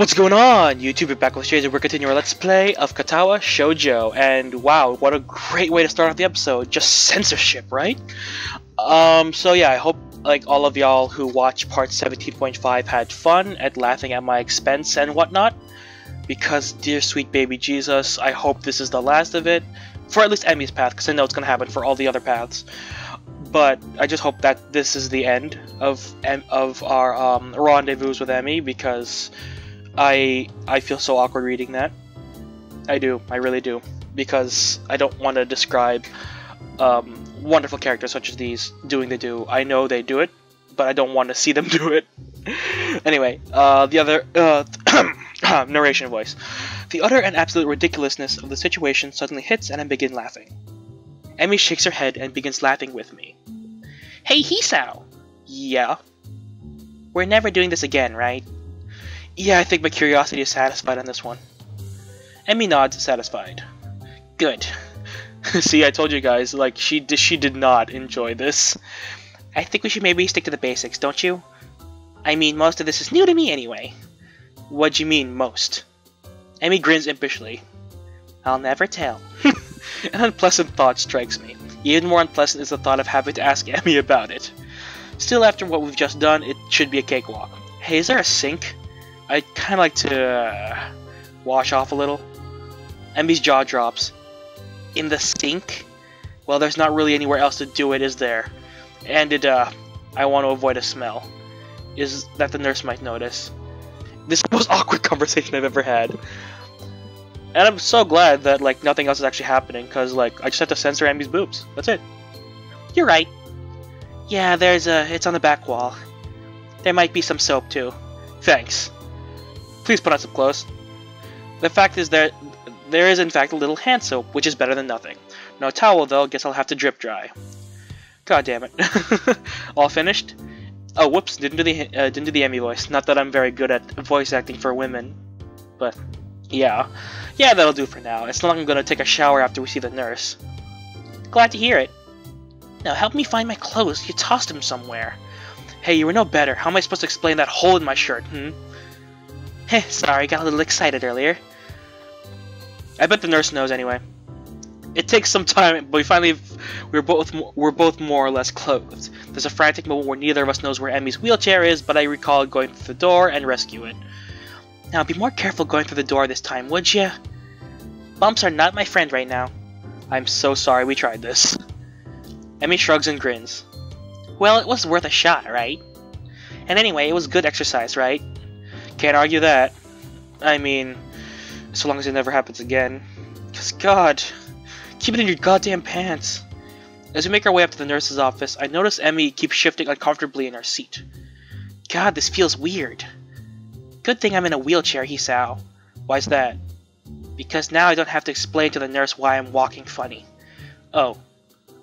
What's going on, YouTube? We're back with Shades, and we're continuing our Let's Play of Katawa Shoujo. And wow, what a great way to start off the episode. Just censorship, right? So yeah, I hope like all of y'all who watched part 17.5 had fun at laughing at my expense and whatnot. Because, dear sweet baby Jesus, I hope this is the last of it. For at least Emmy's path, because I know it's going to happen for all the other paths. But I just hope that this is the end of our rendezvous with Emmy, because I feel so awkward reading that. I do, I really do, because I don't want to describe wonderful characters such as these doing the do. I know they do it, but I don't want to see them do it. Anyway, the other narration voice. The utter and absolute ridiculousness of the situation suddenly hits, and I begin laughing. Emmy shakes her head and begins laughing with me. Hey, Hisao! Yeah? We're never doing this again, right? Yeah, I think my curiosity is satisfied on this one. Emmy nods, satisfied. Good. See, I told you guys, like, she did not enjoy this. I think we should maybe stick to the basics, don't you? I mean, most of this is new to me anyway. What do you mean, most? Emmy grins impishly. I'll never tell. An unpleasant thought strikes me. Even more unpleasant is the thought of having to ask Emmy about it. Still, after what we've just done, it should be a cakewalk. Hey, is there a sink? I'd kinda like to wash off a little. Emmy's jaw drops. In the sink? Well, there's not really anywhere else to do it, is there? And I want to avoid a smell. Is that the nurse might notice. This is the most awkward conversation I've ever had. And I'm so glad that, like, nothing else is actually happening, because, like, I just have to censor Emmy's boobs. That's it. You're right. Yeah, it's on the back wall. There might be some soap, too. Thanks. Please put on some clothes. The fact is there is in fact a little hand soap, which is better than nothing. No towel though, guess I'll have to drip dry. God damn it. All finished? Oh, whoops, didn't do the Emmy voice. Not that I'm very good at voice acting for women. But, yeah. Yeah, that'll do for now. It's not like I'm gonna take a shower after we see the nurse. Glad to hear it. Now help me find my clothes. You tossed them somewhere. Hey, you were no better. How am I supposed to explain that hole in my shirt, Heh, sorry, got a little excited earlier. I bet the nurse knows anyway. It takes some time, but we're both more or less clothed. There's a frantic moment where neither of us knows where Emmy's wheelchair is, but I recall going through the door and rescue it. Now be more careful going through the door this time, would ya? Bumps are not my friend right now. I'm so sorry we tried this. Emmy shrugs and grins. Well, it was worth a shot, right? And anyway, it was good exercise, right? Can't argue that. I mean, so long as it never happens again. Cause God, keep it in your goddamn pants. As we make our way up to the nurse's office, I notice Emmy keeps shifting uncomfortably in her seat. God, this feels weird. Good thing I'm in a wheelchair, Hisao. Why's that? Because now I don't have to explain to the nurse why I'm walking funny. Oh,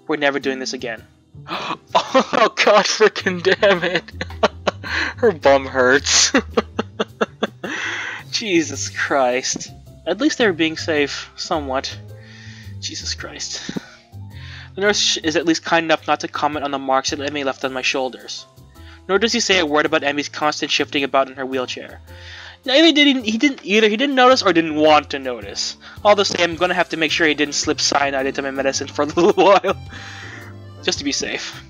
we're never doing this again. Oh God, freaking damn it. Her bum hurts. Jesus Christ. At least they were being safe, somewhat. Jesus Christ. The nurse is at least kind enough not to comment on the marks that Emmy left on my shoulders. Nor does he say a word about Emmy's constant shifting about in her wheelchair. Now, he didn't notice or didn't want to notice. All the same, I'm gonna have to make sure he didn't slip cyanide into my medicine for a little while. Just to be safe.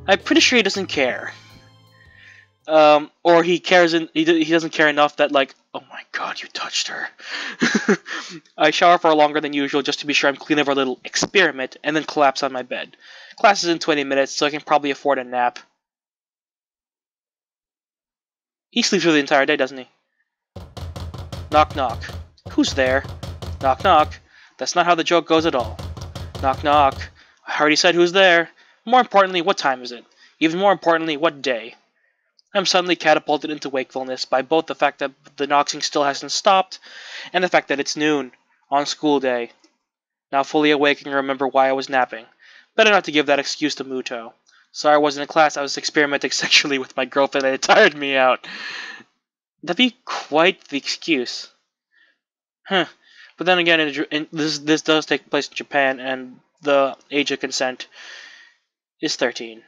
I'm pretty sure he doesn't care. Or he doesn't care enough that, like, oh my God, you touched her. I shower for longer than usual just to be sure I'm clean of our little experiment, and then collapse on my bed. Class is in 20 minutes, so I can probably afford a nap. He sleeps through the entire day, doesn't he? Knock knock. Who's there? Knock knock. That's not how the joke goes at all. Knock knock. I already said who's there. More importantly, what time is it? Even more importantly, what day? I'm suddenly catapulted into wakefulness by both the fact that the knocking still hasn't stopped, and the fact that it's noon, on school day. Now fully awake and remember why I was napping. Better not to give that excuse to Muto. Sorry I wasn't in class, I was experimenting sexually with my girlfriend and it tired me out. That'd be quite the excuse. Huh. But then again, this does take place in Japan, and the age of consent is 13.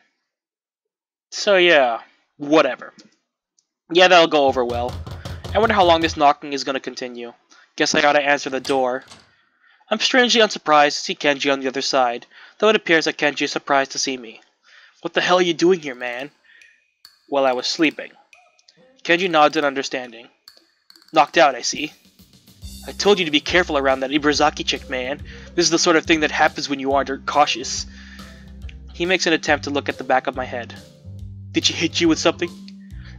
So yeah, whatever. Yeah, that'll go over well. I wonder how long this knocking is gonna continue. Guess I gotta answer the door. I'm strangely unsurprised to see Kenji on the other side, though it appears that Kenji is surprised to see me. What the hell are you doing here, man? Well, I was sleeping. Kenji nods in understanding. Knocked out, I see. I told you to be careful around that Iburazaki chick, man. This is the sort of thing that happens when you aren't cautious. He makes an attempt to look at the back of my head. Did she hit you with something?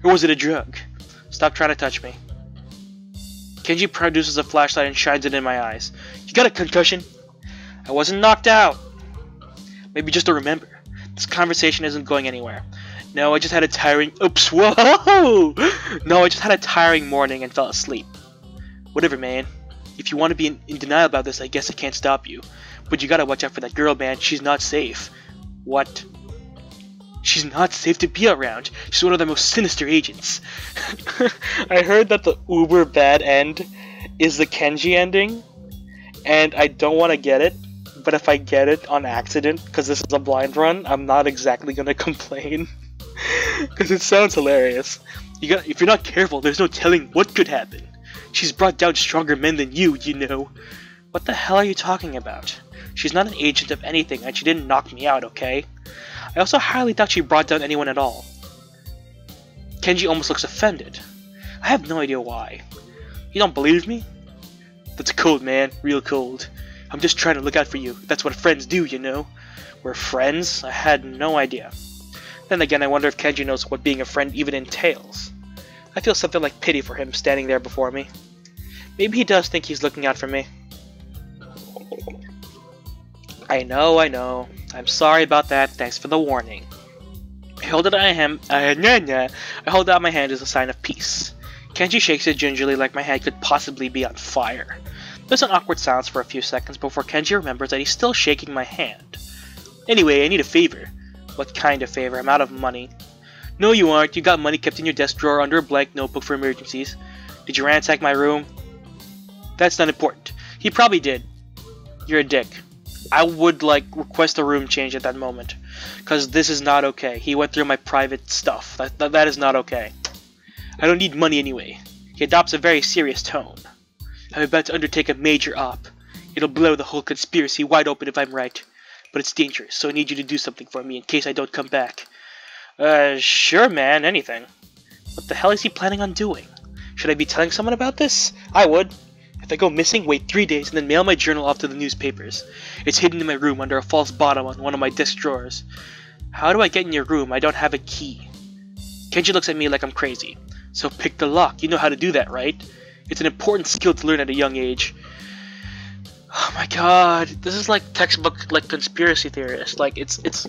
Or was it a drug? Stop trying to touch me. Kenji produces a flashlight and shines it in my eyes. You got a concussion? I wasn't knocked out. Maybe just to remember. This conversation isn't going anywhere. No, I just had a tiring... Oops, whoa! No, I just had a tiring morning and fell asleep. Whatever, man. If you want to be in denial about this, I guess I can't stop you. But you gotta watch out for that girl, man. She's not safe. What? She's not safe to be around. She's one of the most sinister agents. I heard that the uber bad end is the Kenji ending. And I don't want to get it. But if I get it on accident, because this is a blind run, I'm not exactly gonna complain. Because it sounds hilarious. If you're not careful, there's no telling what could happen. She's brought down stronger men than you know. What the hell are you talking about? She's not an agent of anything, and she didn't knock me out, okay? I also highly doubt she brought down anyone at all. Kenji almost looks offended. I have no idea why. You don't believe me? That's cold, man. Real cold. I'm just trying to look out for you. That's what friends do, you know? We're friends? I had no idea. Then again, I wonder if Kenji knows what being a friend even entails. I feel something like pity for him standing there before me. Maybe he does think he's looking out for me. I know. I'm sorry about that. Thanks for the warning. I hold out my hand as a sign of peace. Kenji shakes it gingerly like my hand could possibly be on fire. There's an awkward silence for a few seconds before Kenji remembers that he's still shaking my hand. Anyway, I need a favor. What kind of favor? I'm out of money. No, you aren't. You got money kept in your desk drawer under a blank notebook for emergencies. Did you ransack my room? That's not important. He probably did. You're a dick. I would, request a room change at that moment. Because this is not okay. He went through my private stuff. That is not okay. I don't need money anyway. He adopts a very serious tone. I'm about to undertake a major op. It'll blow the whole conspiracy wide open if I'm right. But it's dangerous, so I need you to do something for me in case I don't come back. Sure, man, anything. What the hell is he planning on doing? Should I be telling someone about this? I would. If I go missing, wait 3 days and then mail my journal off to the newspapers. It's hidden in my room under a false bottom on one of my desk drawers. How do I get in your room? I don't have a key. Kenji looks at me like I'm crazy. So pick the lock. You know how to do that, right? It's an important skill to learn at a young age. Oh my god, this is like textbook conspiracy theorist. It's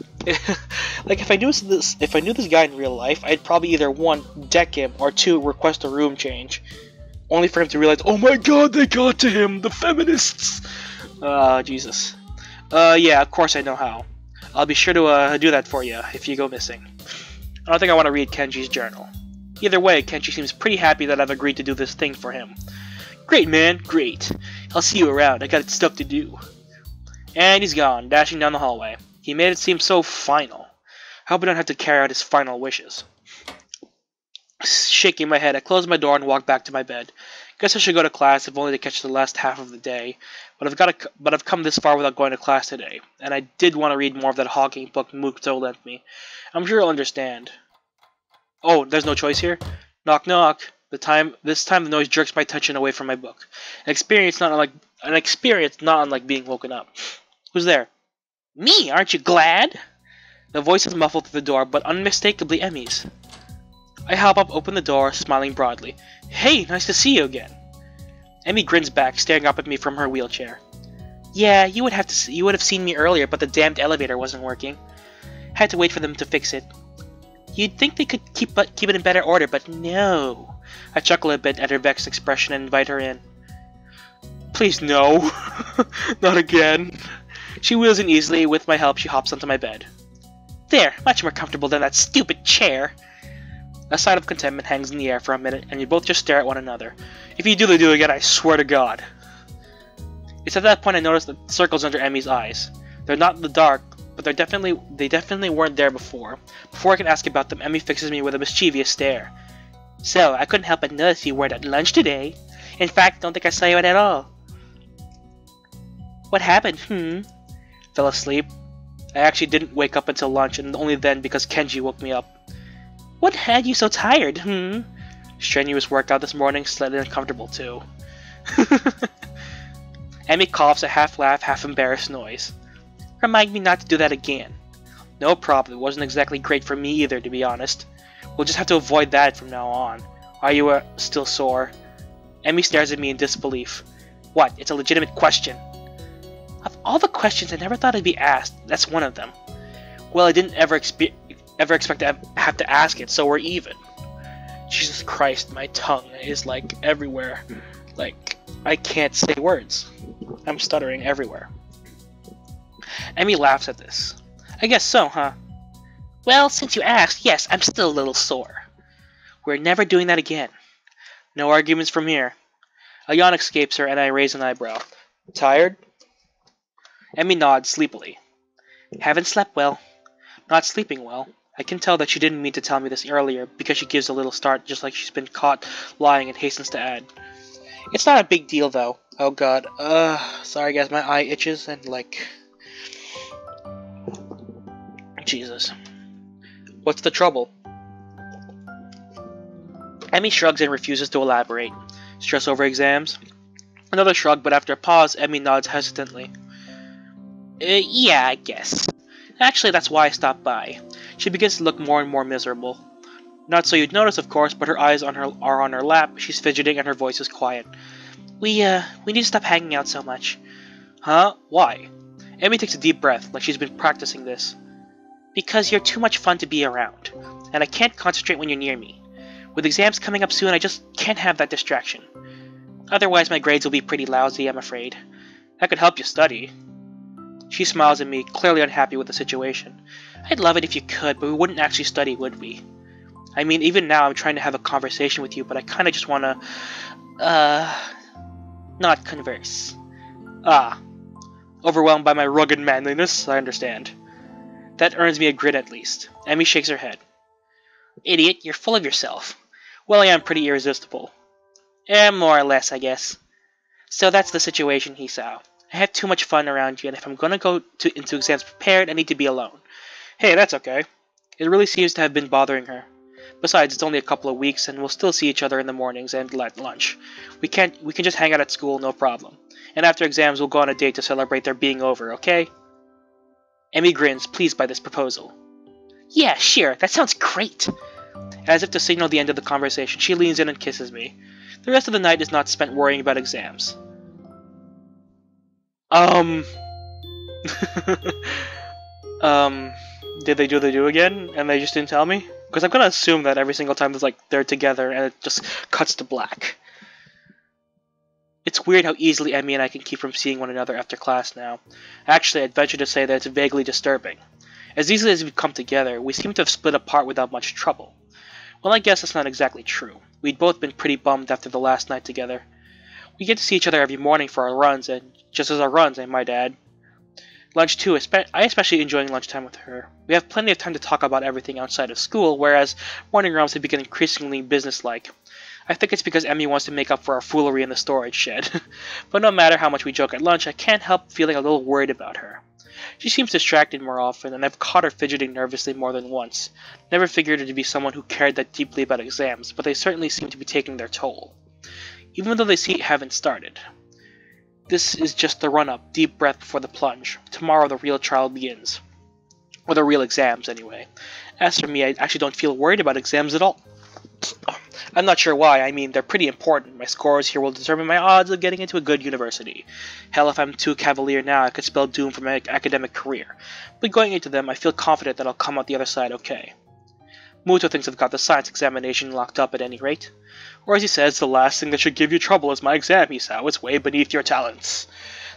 like if I knew this guy in real life, I'd probably either 1, deck him, or 2, request a room change. Only for him to realize, oh my god, they got to him, the feminists! Jesus. Yeah, of course I know how. I'll be sure to do that for you if you go missing. I don't think I want to read Kenji's journal. Either way, Kenji seems pretty happy that I've agreed to do this thing for him. Great, man, great. I'll see you around. I got stuff to do. And he's gone, dashing down the hallway. He made it seem so final. I hope I don't have to carry out his final wishes. Shaking my head, I close my door and walk back to my bed. Guess I should go to class, if only to catch the last half of the day. But I've come this far without going to class today, and I did want to read more of that hawking book Mukto lent me. I'm sure you'll understand. Oh, there's no choice here? Knock knock. This time the noise jerks my attention away from my book. An experience not unlike being woken up. Who's there? Me, aren't you glad? The voice is muffled through the door, but unmistakably Emmy's. I hop up, open the door, smiling broadly. Hey, nice to see you again. Emmy grins back, staring up at me from her wheelchair. Yeah, you would have seen me earlier, but the damned elevator wasn't working. Had to wait for them to fix it. You'd think they could keep it in better order, but no. I chuckle a bit at her vexed expression and invite her in. Please no. Not again. She wheels in easily. With my help, she hops onto my bed. There, much more comfortable than that stupid chair. A sigh of contentment hangs in the air for a minute, and we both just stare at one another. If you do the do again, I swear to God. It's at that point I notice the circles under Emmy's eyes. They're not in the dark, but they definitely weren't there before. Before I can ask about them, Emmy fixes me with a mischievous stare. So, I couldn't help but notice you weren't at lunch today. In fact, I don't think I saw you at all. What happened? Fell asleep. I actually didn't wake up until lunch, and only then because Kenji woke me up. What had you so tired? Strenuous workout this morning, slightly uncomfortable too. Emmy coughs a half-laugh, half-embarrassed noise. Remind me not to do that again. No problem, it wasn't exactly great for me either, to be honest. We'll just have to avoid that from now on. Are you still sore? Emmy stares at me in disbelief. What? It's a legitimate question. Of all the questions I never thought I'd be asked, that's one of them. Well, I didn't ever expect to have to ask it, so we're even. Jesus Christ, my tongue is like everywhere. Like, I can't say words. I'm stuttering everywhere. Emmy laughs at this. I guess so, huh? Well, since you asked, yes, I'm still a little sore. We're never doing that again. No arguments from here. A yawn escapes her and I raise an eyebrow. Tired? Emmy nods sleepily. Haven't slept well. Not sleeping well. I can tell that she didn't mean to tell me this earlier because she gives a little start just like she's been caught lying and hastens to add. It's not a big deal though. Oh god. Sorry guys, my eye itches and like... Jesus. What's the trouble? Emmy shrugs and refuses to elaborate. Stress over exams? Another shrug, but after a pause, Emmy nods hesitantly. Yeah, I guess. Actually, that's why I stopped by. She begins to look more and more miserable. Not so you'd notice, of course, but her eyes are on her lap, she's fidgeting, and her voice is quiet. We need to stop hanging out so much. Huh? Why? Emmy takes a deep breath, like she's been practicing this. Because you're too much fun to be around, and I can't concentrate when you're near me. With exams coming up soon, I just can't have that distraction. Otherwise, my grades will be pretty lousy, I'm afraid. I could help you study. She smiles at me, clearly unhappy with the situation. I'd love it if you could, but we wouldn't actually study, would we? I mean, even now I'm trying to have a conversation with you, but I kinda just wanna... not converse. Overwhelmed by my rugged manliness, I understand. That earns me a grin at least. Emmy shakes her head. Idiot, you're full of yourself. Well, I am pretty irresistible. More or less, I guess. So that's the situation, Hisao. I have too much fun around you, and if I'm gonna go into exams prepared, I need to be alone. Hey, that's okay. It really seems to have been bothering her. Besides, it's only a couple of weeks, and we'll still see each other in the mornings and at lunch. We can just hang out at school, no problem. And after exams, we'll go on a date to celebrate their being over, okay? Emmy grins, pleased by this proposal. Yeah, sure, that sounds great. As if to signal the end of the conversation, she leans in and kisses me. The rest of the night is not spent worrying about exams. Did they do the do again, and they just didn't tell me? Because I'm gonna assume that every single time it's like they're together and it just cuts to black. It's weird how easily Emmy and I can keep from seeing one another after class now. Actually, I'd venture to say that it's vaguely disturbing. As easily as we've come together, we seem to have split apart without much trouble. Well, I guess that's not exactly true. We'd both been pretty bummed after the last night together. We get to see each other every morning for our runs, and just as our runs, I might add. Lunch too, I especially enjoying lunchtime with her. We have plenty of time to talk about everything outside of school, whereas morning rounds have become increasingly businesslike. I think it's because Emmy wants to make up for our foolery in the storage shed. But no matter how much we joke at lunch, I can't help feeling a little worried about her. She seems distracted more often, and I've caught her fidgeting nervously more than once. Never figured her to be someone who cared that deeply about exams, but they certainly seem to be taking their toll. Even though they haven't started. This is just the run-up, deep breath before the plunge. Tomorrow the real trial begins. Or the real exams, anyway. As for me, I actually don't feel worried about exams at all. I'm not sure why. I mean, they're pretty important. My scores here will determine my odds of getting into a good university. Hell, if I'm too cavalier now, I could spell doom for my academic career. But going into them, I feel confident that I'll come out the other side okay. Muto thinks I've got the science examination locked up at any rate. Or as he says, the last thing that should give you trouble is my exam, Hisao. It's way beneath your talents.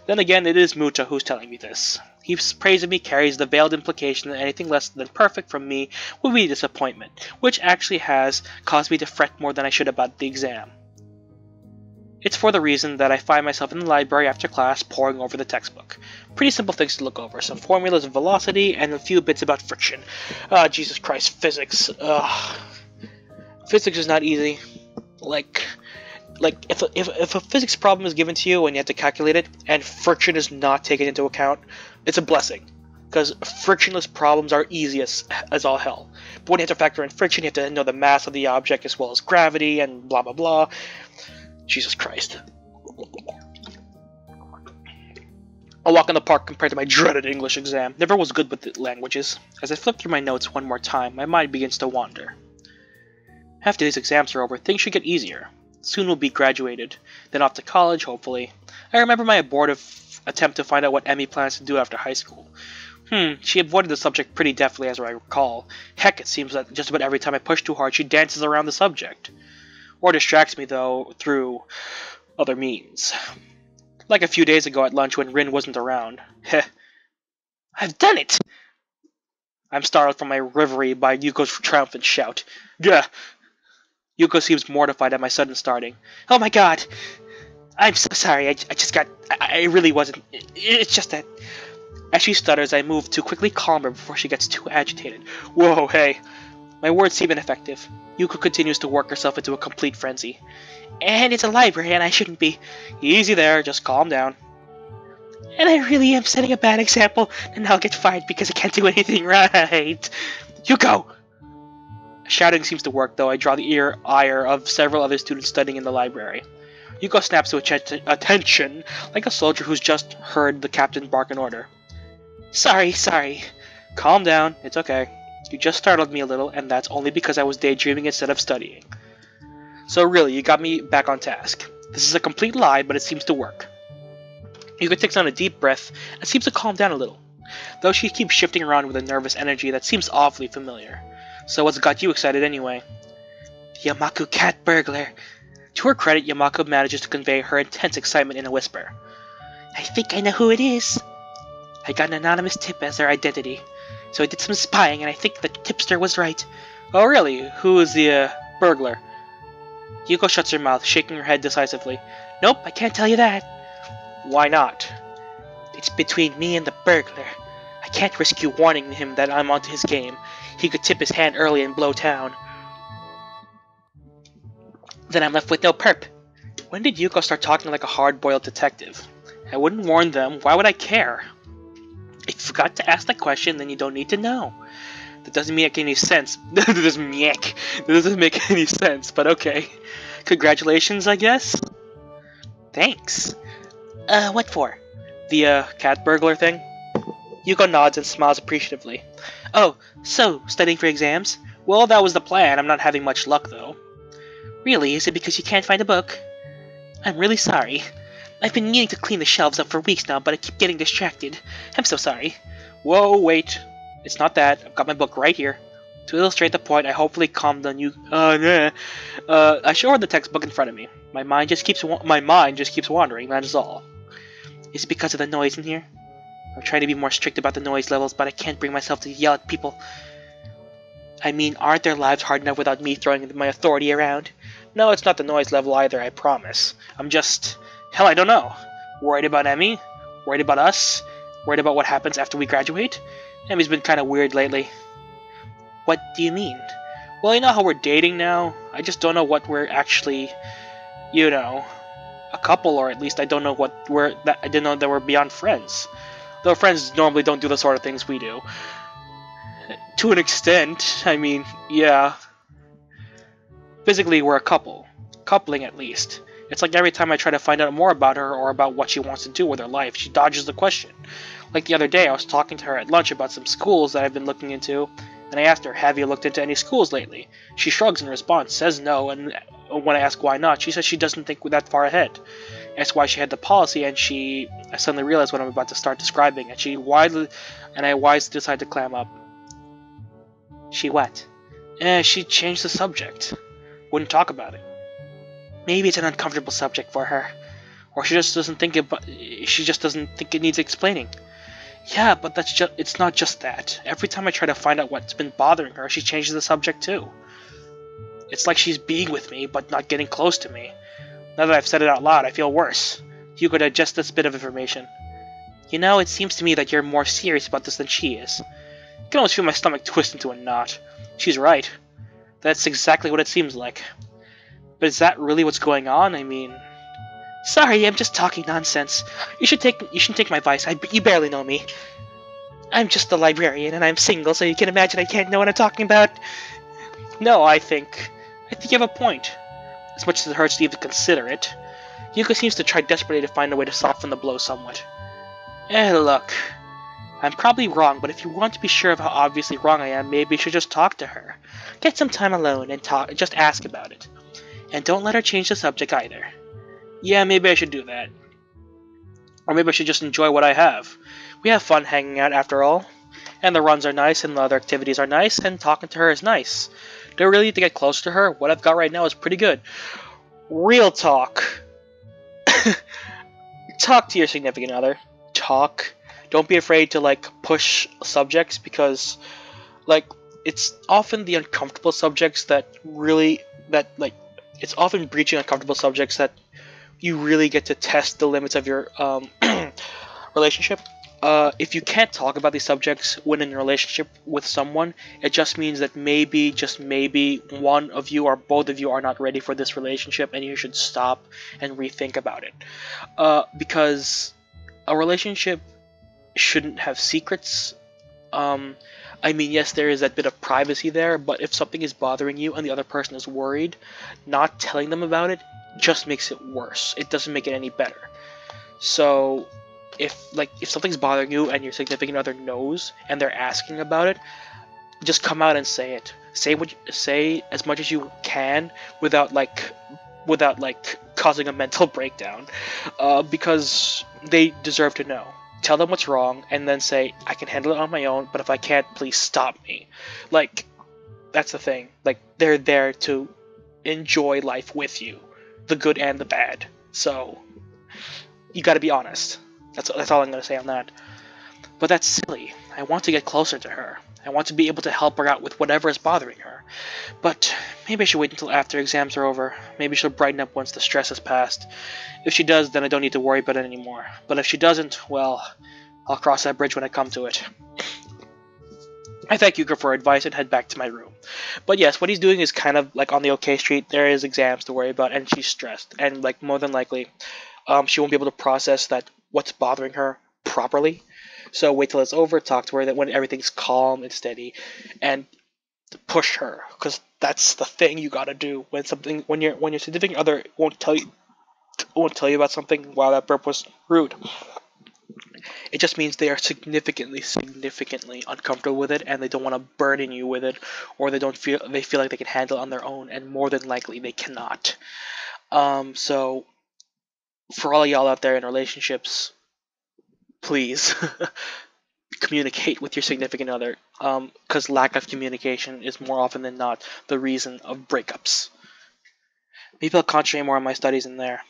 Then again, it is Muto who's telling me this. His praise of me carries the veiled implication that anything less than perfect from me would be disappointment, which actually has caused me to fret more than I should about the exam. It's for the reason that I find myself in the library after class poring over the textbook. Pretty simple things to look over, some formulas of velocity and a few bits about friction. Jesus Christ, physics. Physics is not easy. Like if a physics problem is given to you and you have to calculate it, and friction is not taken into account, it's a blessing. Because frictionless problems are easy as all hell. But when you have to factor in friction, you have to know the mass of the object as well as gravity and blah blah blah. Jesus Christ. A walk in the park compared to my dreaded English exam. Never was good with the languages. As I flip through my notes one more time, my mind begins to wander. After these exams are over, things should get easier. Soon we'll be graduated, then off to college, hopefully. I remember my abortive attempt to find out what Emmy plans to do after high school. She avoided the subject pretty deftly as I recall. Heck, it seems that just about every time I push too hard, she dances around the subject. Or distracts me, though, through other means. Like a few days ago at lunch when Rin wasn't around. Heh. I've done it! I'm startled from my reverie by Yuko's triumphant shout. Gah! Yuko seems mortified at my sudden starting. Oh my god! I'm so sorry, I really wasn't. It's just that... As she stutters, I move to quickly calm her before she gets too agitated. Whoa, hey. My words seem ineffective. Yuko continues to work herself into a complete frenzy. And it's a library and I shouldn't be. Easy there, just calm down. And I really am setting a bad example, and I'll get fired because I can't do anything right. Yuko! Shouting seems to work, though I draw the ire of several other students studying in the library. Yuko snaps to attention, like a soldier who's just heard the captain bark an order. Sorry. Calm down, it's okay. You just startled me a little, and that's only because I was daydreaming instead of studying. So really, you got me back on task. This is a complete lie, but it seems to work. Yuko takes on a deep breath and seems to calm down a little, though she keeps shifting around with a nervous energy that seems awfully familiar. So what's got you excited anyway? Yamaku cat burglar. To her credit, Yamako manages to convey her intense excitement in a whisper. I think I know who it is. I got an anonymous tip as their identity, so I did some spying and I think the tipster was right. Oh really? Who is the, burglar? Yuko shuts her mouth, shaking her head decisively. Nope, I can't tell you that. Why not? It's between me and the burglar. I can't risk you warning him that I'm onto his game. He could tip his hand early and blow town. Then I'm left with no perp. When did Yuko start talking like a hard-boiled detective? I wouldn't warn them. Why would I care? If you forgot to ask that question, then you don't need to know. That doesn't make any sense. That doesn't make any sense, but okay. Congratulations, I guess? Thanks. What for? The, cat burglar thing? Yuko nods and smiles appreciatively. Oh, so, studying for exams? Well, that was the plan. I'm not having much luck, though. Really? Is it because you can't find a book? I'm really sorry. I've been needing to clean the shelves up for weeks now, but I keep getting distracted. I'm so sorry. Whoa, wait. It's not that. I've got my book right here. To illustrate the point, I hopefully calmed down I show her the textbook in front of me. My mind just keeps wandering, that is all. Is it because of the noise in here? I'm trying to be more strict about the noise levels, but I can't bring myself to yell at people. I mean, aren't their lives hard enough without me throwing my authority around? No, it's not the noise level either, I promise. I'm just... Hell, I don't know. Worried about Emmy? Worried about us? Worried about what happens after we graduate? Emmy's been kinda weird lately. What do you mean? Well, you know how we're dating now? I just don't know what we're actually... You know... a couple, or at least I don't know what I didn't know that we're beyond friends. Though friends normally don't do the sort of things we do. To an extent, I mean, yeah. Physically, we're a couple. Coupling, at least. It's like every time I try to find out more about her or about what she wants to do with her life, she dodges the question. Like the other day, I was talking to her at lunch about some schools that I've been looking into, and I asked her, have you looked into any schools lately? She shrugs in response, says no, and when I ask why not, she says she doesn't think we're that far ahead. I asked why she had the policy, and I suddenly realized what I'm about to start describing, and I wisely decided to clam up. She what? She changed the subject. Wouldn't talk about it. Maybe it's an uncomfortable subject for her. Or she just doesn't think it needs explaining. Yeah, but it's not just that. Every time I try to find out what's been bothering her, she changes the subject too. It's like she's being with me, but not getting close to me. Now that I've said it out loud, I feel worse. You could digest this bit of information. You know, it seems to me that you're more serious about this than she is. I can almost feel my stomach twist into a knot. She's right. That's exactly what it seems like. But is that really what's going on? I mean... Sorry, I'm just talking nonsense. You should take my advice. You barely know me. I'm just the librarian, and I'm single, so you can imagine I can't know what I'm talking about. No, I think you have a point. As much as it hurts to even consider it. Yuka seems to try desperately to find a way to soften the blow somewhat. Look. I'm probably wrong, but if you want to be sure of how obviously wrong I am, maybe you should just talk to her. Get some time alone and just ask about it. And don't let her change the subject either. Yeah, maybe I should do that. Or maybe I should just enjoy what I have. We have fun hanging out after all. And the runs are nice, and the other activities are nice, and talking to her is nice. Do I really need to get close to her? What I've got right now is pretty good. Real talk. Talk to your significant other. Talk. Don't be afraid to, like, push subjects, because, like, it's often the uncomfortable subjects that really, it's often breaching uncomfortable subjects that you really get to test the limits of your relationship. If you can't talk about these subjects when in a relationship with someone, it just means that maybe, just maybe, one of you or both of you are not ready for this relationship, and you should stop and rethink about it. Because a relationship shouldn't have secrets. I mean, yes, there is that bit of privacy there, but if something is bothering you and the other person is worried, not telling them about it just makes it worse. It doesn't make it any better. So, if something's bothering you and your significant other knows and they're asking about it, just come out and say it. Say as much as you can without causing a mental breakdown, because they deserve to know. Tell them what's wrong, and then say, I can handle it on my own, but if I can't, please stop me. Like, that's the thing. Like, they're there to enjoy life with you. The good and the bad. So, you gotta be honest. That's all I'm gonna say on that. But that's silly. I want to get closer to her. I want to be able to help her out with whatever is bothering her. But maybe I should wait until after exams are over. Maybe she'll brighten up once the stress has passed. If she does, then I don't need to worry about it anymore. But if she doesn't, well, I'll cross that bridge when I come to it. I thank Yuka for her advice and head back to my room. But yes, what he's doing is kind of like on the okay street. There is exams to worry about, and she's stressed. And like more than likely, she won't be able to process that what's bothering her properly. So wait till it's over, talk to her that when everything's calm and steady, and push her, because that's the thing you gotta do when your significant other won't tell you about something. Wow, that burp was rude. It just means they are significantly uncomfortable with it, and they don't want to burden you with it, or they feel like they can handle it on their own, and more than likely they cannot. So for all y'all out there in relationships, please communicate with your significant other, because lack of communication is more often than not the reason of breakups. Maybe I'll concentrate more on my studies in there.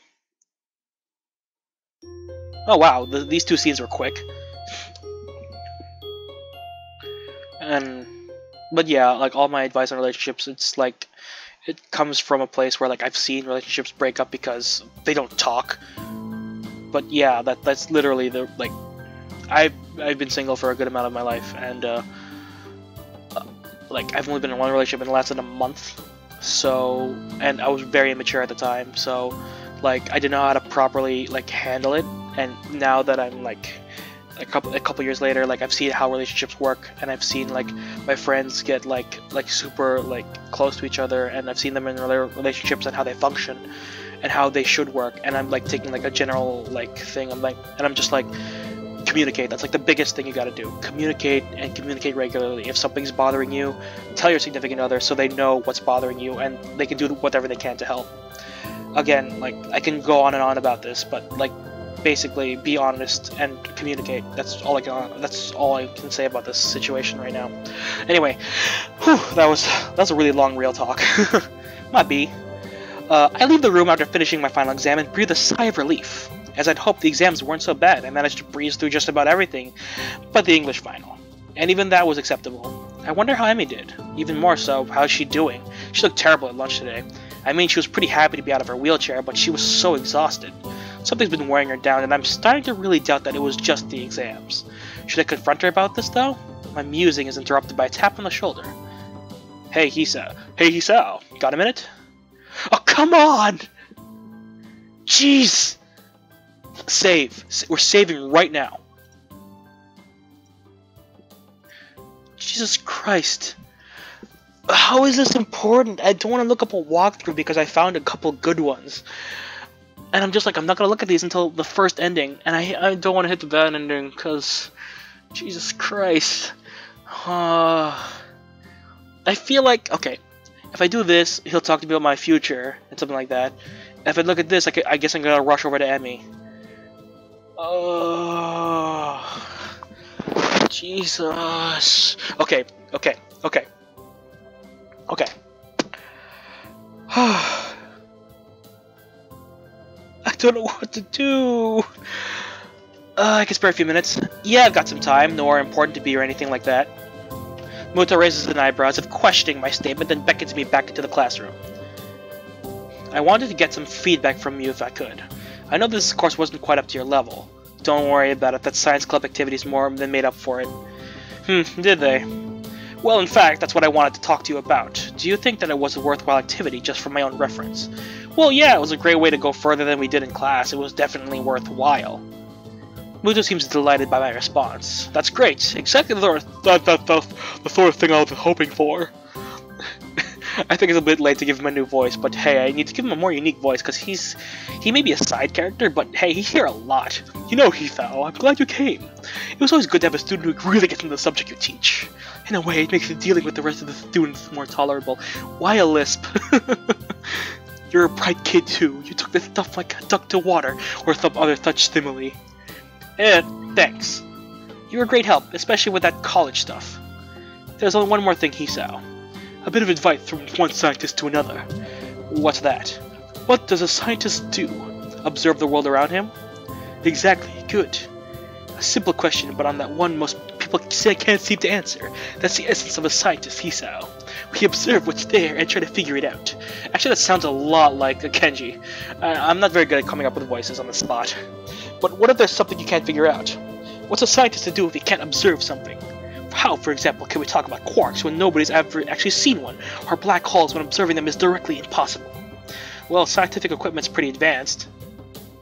Oh wow, these two scenes were quick. But yeah, like all my advice on relationships, it's like it comes from a place where like I've seen relationships break up because they don't talk. But yeah, that's literally the like. I've been single for a good amount of my life, and like I've only been in one relationship and it lasted a month. So, and I was very immature at the time, so like I didn't know how to properly like handle it. And now that I'm like a couple years later, like I've seen how relationships work, and I've seen like my friends get like super like close to each other, and I've seen them in their relationships and how they function and how they should work. And I'm like taking like a general like thing. I'm just like, communicate. That's like the biggest thing you gotta do. Communicate, and communicate regularly. If something's bothering you, tell your significant other so they know what's bothering you and they can do whatever they can to help. Again, like I can go on and on about this, but like basically be honest and communicate. That's all I can say about this situation right now. Anyway, that was a really long real talk. Might be. I leave the room after finishing my final exam and breathe a sigh of relief. As I'd hoped, the exams weren't so bad. I managed to breeze through just about everything but the English final. And even that was acceptable. I wonder how Emmy did. Even more so, how's she doing? She looked terrible at lunch today. I mean, she was pretty happy to be out of her wheelchair, but she was so exhausted. Something's been wearing her down, and I'm starting to really doubt that it was just the exams. Should I confront her about this, though? My musing is interrupted by a tap on the shoulder. Hey, Hisao. Got a minute? Oh, come on! Jeez! Save. We're saving right now. Jesus Christ. How is this important? I don't want to look up a walkthrough because I found a couple good ones. And I'm just like, I'm not going to look at these until the first ending. And I don't want to hit the bad ending because... Jesus Christ. I feel like... Okay. If I do this, he'll talk to me about my future and something like that. If I look at this, I guess I'm going to rush over to Emmy. Oh... Jesus. Okay. I don't know what to do. I can spare a few minutes. Yeah, I've got some time. Nor important to be or anything like that. Muto raises an eyebrow as if questioning my statement, then beckons me back into the classroom. I wanted to get some feedback from you if I could. I know this course wasn't quite up to your level. Don't worry about it, that science club activity's more than made up for it. Did they? Well, in fact, that's what I wanted to talk to you about. Do you think that it was a worthwhile activity just for my own reference? Well, yeah, it was a great way to go further than we did in class. It was definitely worthwhile. Muto seems delighted by my response. That's great. Exactly the sort of thing I was hoping for. I think it's a bit late to give him a new voice, but hey, I need to give him a more unique voice, because he may be a side character, but hey, he's here a lot. You know, Hisao, I'm glad you came. It was always good to have a student who really gets into the subject you teach. In a way, it makes dealing with the rest of the students more tolerable. Why a lisp? You're a bright kid too. You took this stuff like a duck to water, or some other such simile. Thanks. You were a great help, especially with that college stuff. There's only one more thing, Hisao. A bit of advice from one scientist to another. What's that? What does a scientist do? Observe the world around him? Exactly, good. A simple question, but on that one most people can't seem to answer. That's the essence of a scientist, Hisao. We observe what's there and try to figure it out. Actually, that sounds a lot like a Kenji. I'm not very good at coming up with voices on the spot. But what if there's something you can't figure out? What's a scientist to do if he can't observe something? How, for example, can we talk about quarks when nobody's ever actually seen one, or black holes when observing them is directly impossible? Well, scientific equipment's pretty advanced.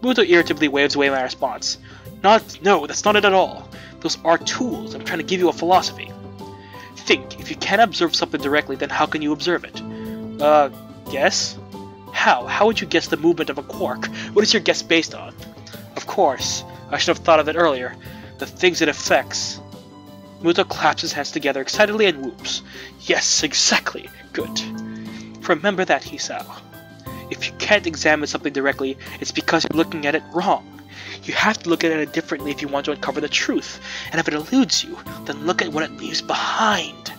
Muto irritably waves away my response. No, that's not it at all. Those are tools. I'm trying to give you a philosophy. Think, if you can't observe something directly, then how can you observe it? Guess? How? How would you guess the movement of a quark? What is your guess based on? Of course. I should have thought of it earlier. The things it affects. Muto claps his hands together excitedly and whoops. Yes, exactly. Good. Remember that, Hisao. If you can't examine something directly, it's because you're looking at it wrong. You have to look at it differently if you want to uncover the truth, and if it eludes you, then look at what it leaves behind.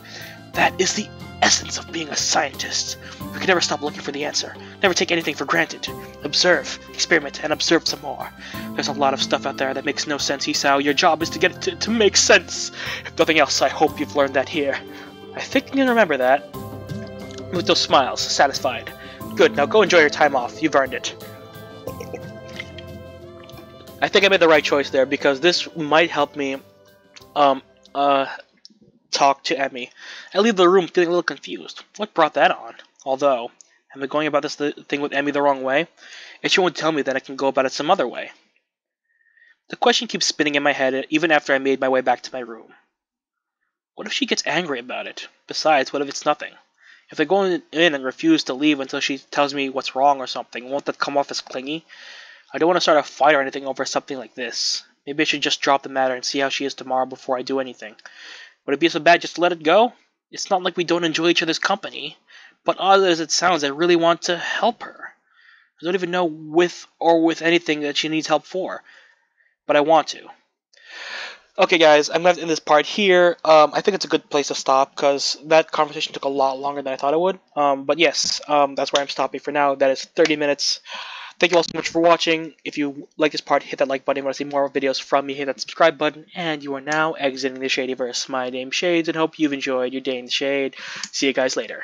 That is the essence of being a scientist. We can never stop looking for the answer. Never take anything for granted. Observe, experiment, and observe some more. There's a lot of stuff out there that makes no sense, Hisao. Your job is to get it to make sense. If nothing else, I hope you've learned that here. I think you can remember that. Muto smiles, satisfied. Good, now go enjoy your time off. You've earned it. I think I made the right choice there, because this might help me talk to Emmy. I leave the room feeling a little confused. What brought that on? Although, am I going about this thing with Emmy the wrong way? If she won't tell me, then I can go about it some other way. The question keeps spinning in my head even after I made my way back to my room. What if she gets angry about it? Besides, what if it's nothing? If I go in and refuse to leave until she tells me what's wrong or something, won't that come off as clingy? I don't want to start a fight or anything over something like this. Maybe I should just drop the matter and see how she is tomorrow before I do anything. Would it be so bad just to let it go? It's not like we don't enjoy each other's company. But odd as it sounds, I really want to help her. I don't even know with anything that she needs help for. But I want to. Okay guys, I'm going to end this part here. I think it's a good place to stop because that conversation took a lot longer than I thought it would. But yes, that's where I'm stopping for now. That is 30 minutes. Thank you all so much for watching. If you like this part, hit that like button. If you want to see more videos from me, hit that subscribe button. And you are now exiting the Shadyverse. My name's Shades, and hope you've enjoyed your day in the shade. See you guys later.